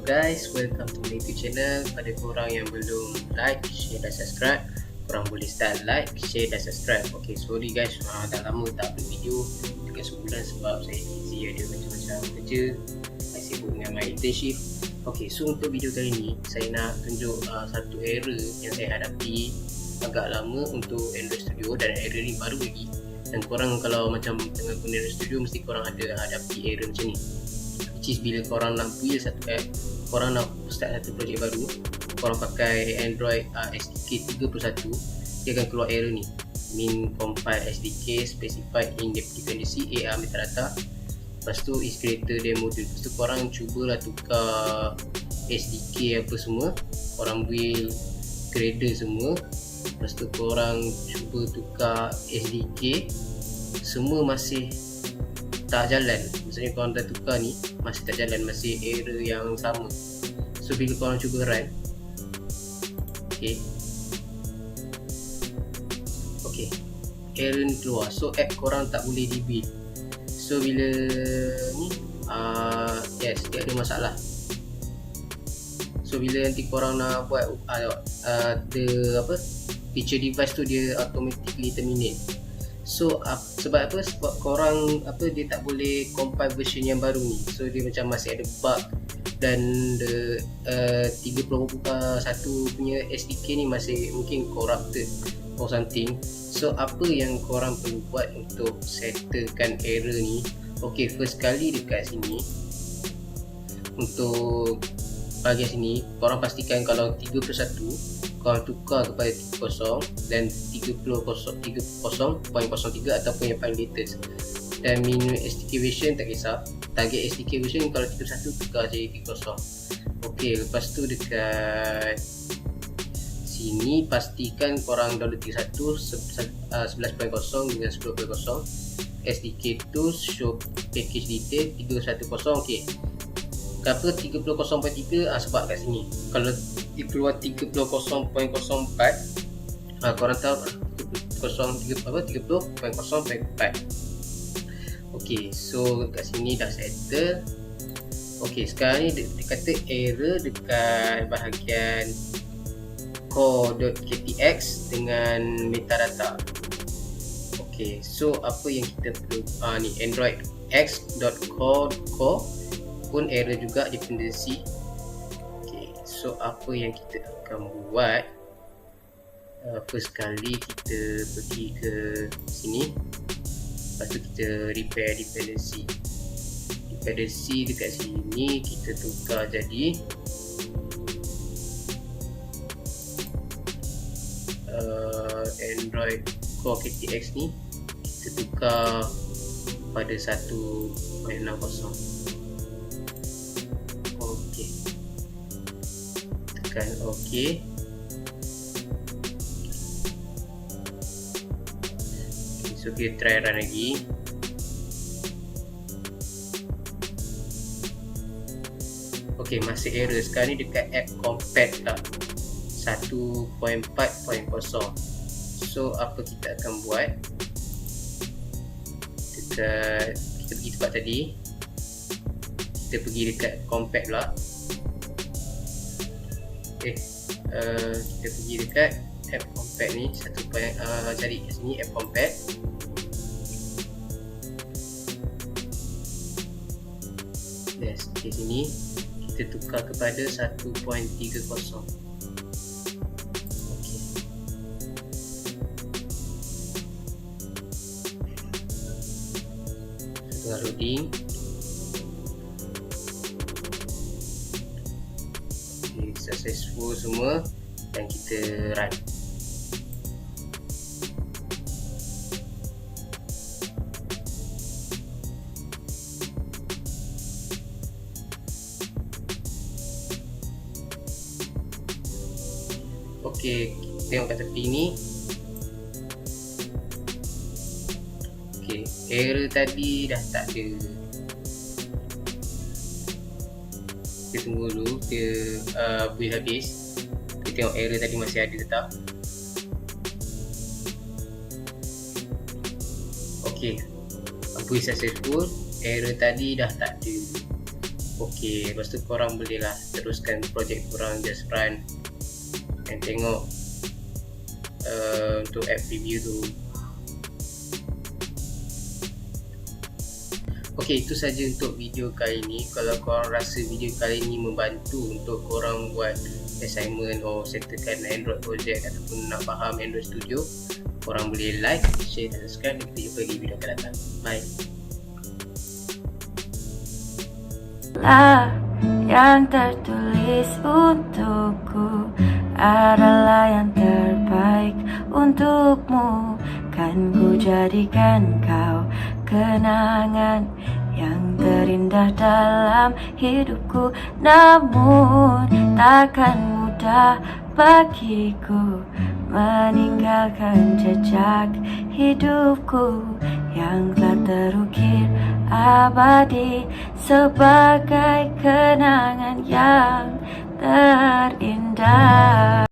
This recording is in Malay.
guys, welcome to my YouTube channel. Pada korang yang belum like, share dan subscribe, korang boleh start like, share dan subscribe. Ok, sorry guys, dah lama tak upload video, dekat sebulan sebab saya busy ada macam-macam kerja, saya sibuk dengan my internship. Ok, so untuk video kali ni saya nak tunjuk satu error yang saya hadapi agak lama untuk Android Studio, dan error ni baru lagi. Dan korang kalau macam tengah guna Android Studio, mesti korang ada hadapi error macam ni, which is bila korang nak build satu app, korang nak start satu projek baru, korang pakai androidx.core 3.1, dia akan keluar error ni, minCompileSdk specified in dependency aar-metadata. Lepas tu is creator demo module. Lepas tu korang cubalah tukar SDK apa semua, korang build gradle semua. Lepas tu korang cuba tukar SDK, semua masih tak jalan. Maksudnya korang dah tukar ni, masih tak jalan, masih error yang sama. So bila korang cuba run, okay, error ni keluar. So app korang tak boleh dibuild. So bila ni yes, dia ada masalah. So bila nanti korang nak buat feature device tu, dia automatically terminate. So sebab apa? Sebab korang dia tak boleh compile version yang baru ni. So dia macam masih ada bug, dan 3.1 punya SDK ni masih mungkin corrupted or something. So apa yang korang perlu buat untuk settlekan error ni? Ok, first kali dekat sini, untuk bahagian sini korang pastikan kalau 3.1 korang tukar kepada 3.0 dan 30.03 ataupun yang paling latest. Dan minCompileSdkVersion tak kisah, target SDK version kalau 3.1 tukar jadi 3.0. ok, lepas tu dekat sini pastikan korang download 3.1 11.0 dengan 10.0. SDK tu show package detail 3.10. ok, kenapa 30.03? Sebab kat sini kalau dia keluar 30.04, korang tahu 30.04. ok, so kat sini dah settle. ok, sekarang ni dia kata error dekat bahagian core-ktx dengan metadata. ok, so apa yang kita perlu ni androidx.core pun error juga, dependency. ok, so apa yang kita akan buat, first kali kita pergi ke sini, lepas tu kita repair dependency dekat sini, kita tukar jadi Android core-ktx ni, kita tukar pada 1.60. ok, tekan ok. So kita try run lagi. ok, masih error. Sekarang ni dekat app compact lah 1.4.0. So apa kita akan buat, dekat kita pergi tempat tadi, kita pergi dekat compact lah. Kita pergi dekat app compact ni, cari kat sini app compact. Yes, di sini kita tukar kepada 1.30. tengah loading. ok, successful semua, dan kita run. ok, tengok kat tepi ni. ok, error tadi dah tak ada. Kita tunggu dulu dia build habis. Kita tengok error tadi masih ada tetap. ok, build successful, error tadi dah tak ada. Okey, lepas tu korang boleh lah teruskan projek korang, just run dan tengok untuk app preview tu. Okey, itu saja untuk video kali ni. Kalau korang rasa video kali ni membantu untuk korang buat assignment atau settlekan Android project ataupun nak faham Android Studio, korang boleh like, share dan subscribe. Kita jumpa di video akan datang. Bye. Yang tertulis untukku adalah yang terbaik untukmu. Kan ku jadikan kau kenangan yang terindah dalam hidupku. Namun takkan mudah bagiku meninggalkan jejak hidupku yang telah terukir abadi sebagai kenangan yang terindah.